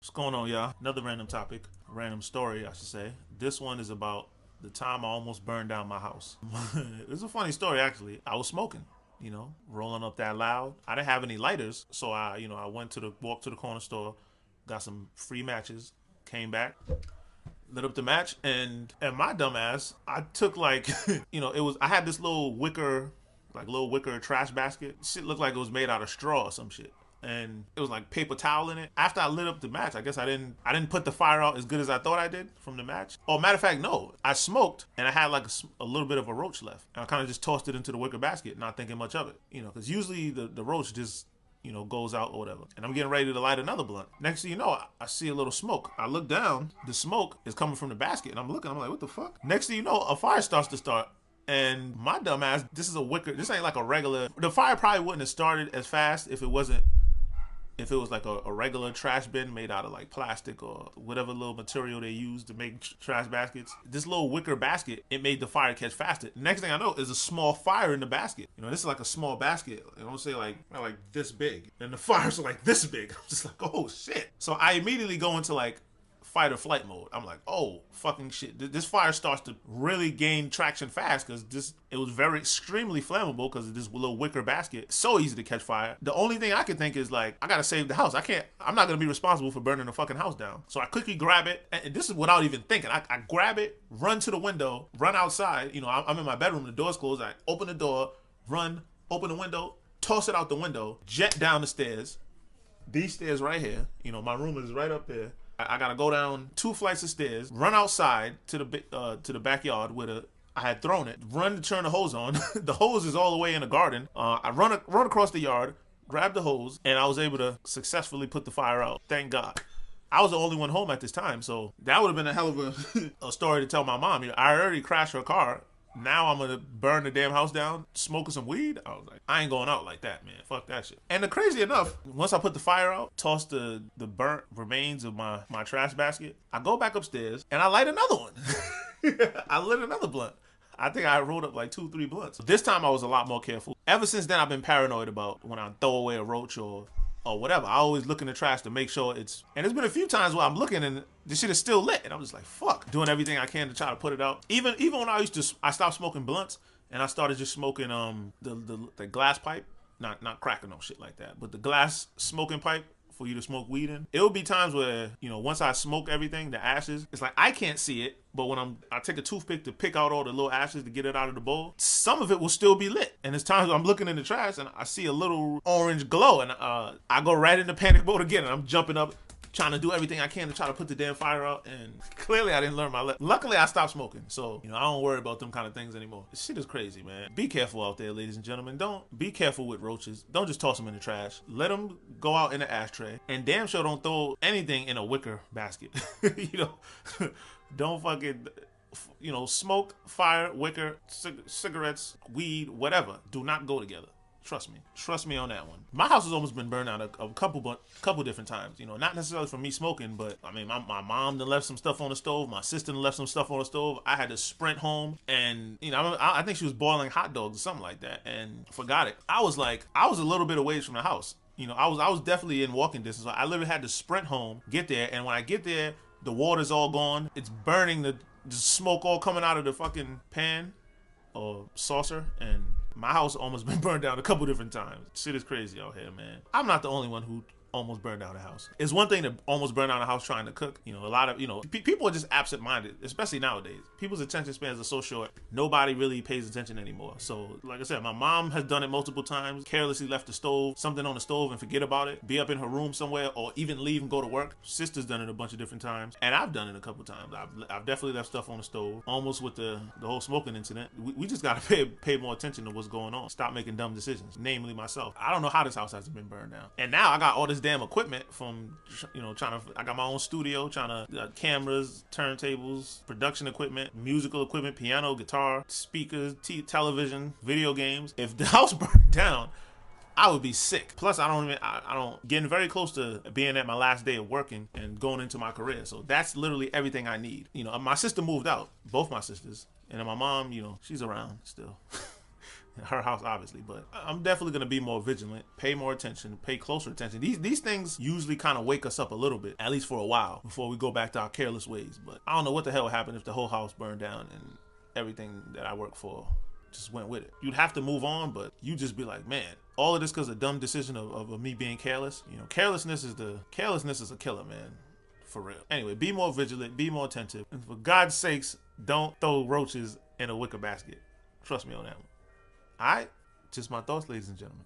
What's going on, y'all? Another random topic, random story, I should say. This one is about the time I almost burned down my house. It's a funny story, actually. I was smoking, rolling up that loud. I didn't have any lighters, so I went to the walk to the corner store, got some free matches, came back, lit up the match, and my dumb ass, I took like, I had this little wicker trash basket. Shit looked like it was made out of straw or some shit, and it was like paper towel in it. After I lit up the match, I guess I didn't put the fire out as good as I thought I did from the match. Oh, matter of fact, no, I smoked and I had like a little bit of a roach left, and I kind of just tossed it into the wicker basket, not thinking much of it, because usually the roach just goes out or whatever. And I'm getting ready to light another blunt. Next thing you know, I see a little smoke. I look down, the smoke is coming from the basket, and I'm like, what the fuck? Next thing you know, a fire starts to start. And my dumb ass, this ain't like a regular, the fire probably wouldn't have started as fast if it was like a regular trash bin made out of like plastic or whatever little material they use to make trash baskets. This little wicker basket, it made the fire catch faster. Next thing I know is a small fire in the basket. This is like a small basket. I don't say like this big. And the fires are like this big. I'm just like, oh shit. So I immediately go into like fight or flight mode. I'm like, oh fucking shit. This fire starts to really gain traction fast because it was very extremely flammable because of this little wicker basket. So easy to catch fire. The only thing I can think is like, I gotta save the house. I'm not gonna be responsible for burning the fucking house down. So I quickly grab it, and this is without even thinking. I grab it, run to the window, run outside. I'm in my bedroom, the door's closed. I open the door, run, open the window, toss it out the window, jet down the stairs. These stairs right here, my room is right up there. I gotta go down 2 flights of stairs, run outside to the backyard where I had thrown it, run to turn the hose on. The hose is all the way in the garden. I run across the yard, grab the hose, and I was able to successfully put the fire out. Thank God. I was the only one home at this time, so that would have been a hell of a story to tell my mom. I already crashed her car. Now I'm gonna burn the damn house down, smoking some weed. I was like, I ain't going out like that, man. Fuck that shit. And the crazy enough, once I put the fire out, toss the burnt remains of my trash basket, I go back upstairs and I light another one. I lit another blunt. I think I rolled up like 2-3 blunts. This time I was a lot more careful. Ever since then, I've been paranoid about when I throw away a roach or whatever. I always look in the trash to make sure and there's been a few times where I'm looking and this shit is still lit, and I'm just like, fuck, doing everything I can to try to put it out. Even when I stopped smoking blunts and I started just smoking the glass pipe, not cracking no shit like that, but the glass smoking pipe for you to smoke weed in. It would be times where, once I smoke everything, the ashes, it's like I can't see it, but when I take a toothpick to pick out all the little ashes to get it out of the bowl, some of it will still be lit. And there's times where I'm looking in the trash and I see a little orange glow, and I go right into panic mode again, and I'm jumping up, trying to do everything I can to try to put the damn fire out, and clearly I didn't learn my lesson. Luckily, I stopped smoking, so I don't worry about them kind of things anymore. This shit is crazy, man. Be careful out there, ladies and gentlemen. Don't be careful with roaches. Don't just toss them in the trash. Let them go out in the ashtray, and damn sure don't throw anything in a wicker basket. Don't fucking smoke, fire, wicker, cigarettes, weed, whatever. Do not go together. Trust me on that one. My house has almost been burned out a couple different times. Not necessarily from me smoking, but I mean, my mom done left some stuff on the stove. My sister done left some stuff on the stove. I had to sprint home, and I think she was boiling hot dogs or something like that, and forgot it. I was a little bit away from the house. I was definitely in walking distance. So I literally had to sprint home, get there, and when I get there, the water's all gone. It's burning, the smoke all coming out of the fucking pan or saucer, and my house almost been burned down a couple different times. Shit is crazy out here, man. I'm not the only one who almost burned down a house. It's one thing to almost burn down a house trying to cook. A lot of, people are just absent-minded, especially nowadays. People's attention spans are so short, nobody really pays attention anymore. So, like I said, my mom has done it multiple times, carelessly left something on the stove and forget about it, be up in her room somewhere, or even leave and go to work. Sister's done it a bunch of different times, and I've done it a couple times. I've definitely left stuff on the stove, almost with the whole smoking incident. We just gotta pay more attention to what's going on. Stop making dumb decisions, namely myself. I don't know how this house hasn't been burned down. And now I got all this damn equipment from I got my own studio, trying to cameras, turntables, production equipment, musical equipment, piano, guitar, speakers, television, video games. If the house burned down, I would be sick. Plus, I don't getting very close to being at my last day of working and going into my career. So that's literally everything I need. My sister moved out, both my sisters, and then my mom, she's around still. her house obviously, but I'm definitely gonna be more vigilant, pay more attention, pay closer attention. These things usually kind of wake us up a little bit, at least for a while, before we go back to our careless ways. But I don't know what the hell would happen if the whole house burned down and everything that I work for just went with it. You'd have to move on, but you just be like, man, all of this because of a dumb decision of me being careless. You know, carelessness is a killer, man. For real. Anyway, be more vigilant, be more attentive, and for God's sakes, don't throw roaches in a wicker basket. Trust me on that one. All right, just my thoughts, ladies and gentlemen.